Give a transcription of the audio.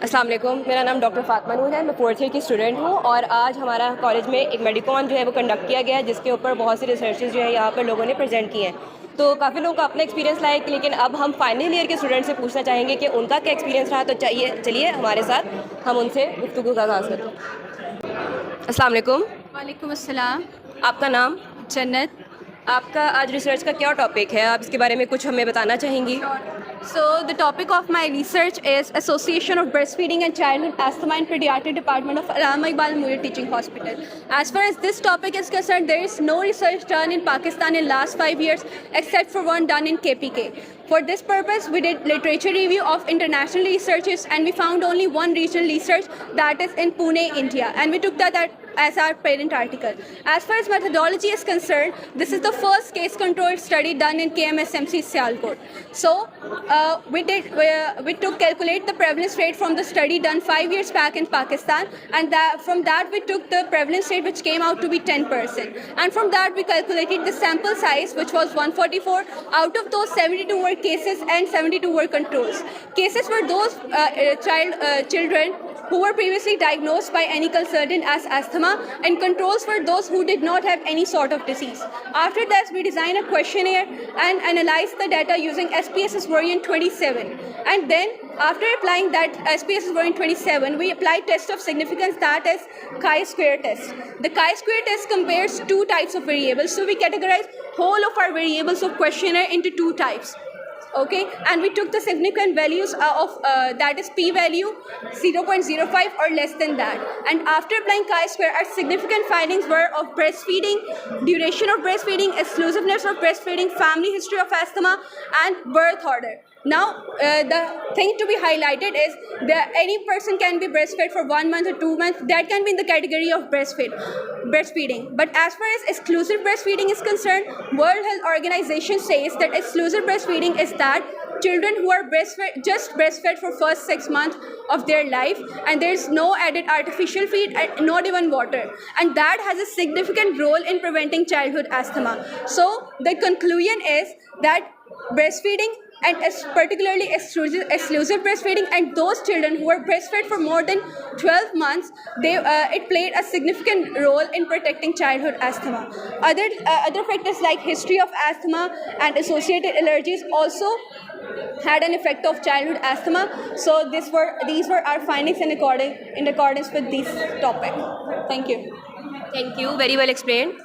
अस्सलाम वालेकुम, मेरा नाम डॉक्टर फ़ातिमा नूर है। मैं 4th ईयर की स्टूडेंट हूँ और आज हमारा कॉलेज में एक मेडिकॉन जो है वो कंडक्ट किया गया है, जिसके ऊपर बहुत सी रिसर्चेज जो है यहाँ पर लोगों ने प्रेजेंट किए हैं। तो काफ़ी लोगों का अपना एक्सपीरियंस लाइक, लेकिन अब हम फाइनल ईयर के स्टूडेंट से पूछना चाहेंगे कि उनका क्या एक्सपीरियंस रहा। तो चलिए हमारे साथ हम उनसे गुफ्तगू का आगाज़ करते हैं। अस्सलाम वालेकुम। वालेकुम अस्सलाम। आपका नाम? जन्नत। आपका आज रिसर्च का क्या टॉपिक है? आप इसके बारे में कुछ हमें बताना चाहेंगी? So the topic of my research is Association of Breastfeeding and Childhood Asthma and Pediatric Department of Allama Iqbal Muir Teaching Hospital. As far as this topic is concerned, there is no research done in Pakistan in last 5 years except for one done in KPK. For this purpose, we did literature review of international researches and we found only one regional research, that is in Pune, India, and we took that as our parent article. As far as methodology is concerned, this is the first case controlled study done in KMSMC Sialkot. So we took calculate the prevalence rate from the study done 5 years back in Pakistan, and from that we took the prevalence rate which came out to be 10%, and from that we calculated the sample size, which was 144. Out of those, 72 were cases and 72 were controls. Cases were those children who were previously diagnosed by any consultant as asthma, and controls were those who did not have any sort of disease. After that, we designed a questionnaire and analyzed the data using SPSS version 27. And then, after applying that SPSS version 27, we applied test of significance, that is chi-square test. The chi-square test compares two types of variables. So we categorize whole of our variables of questionnaire into two types. Okay, and we took the significant values of that is p-value 0.05 or less than that, and after applying chi-square, our significant findings were of breastfeeding, duration of breastfeeding, exclusiveness of breastfeeding, family history of asthma, and birth order. Now the thing to be highlighted is that any person can be breastfed for 1 month or 2 months. That can be in the category of breastfeeding. But as far as exclusive breastfeeding is concerned, World Health Organization says that exclusive breastfeeding is that children who are breastfed for first 6 months of their life, and there is no added artificial feed and not even water, and that has a significant role in preventing childhood asthma. So the conclusion is that breastfeeding, and particularly exclusive breastfeeding, and those children who were breastfed for more than 12 months, it played a significant role in protecting childhood asthma. Other factors like history of asthma and associated allergies also had an effect of childhood asthma. So these were our findings in accordance with this topic. Thank you. Thank you, very well explained.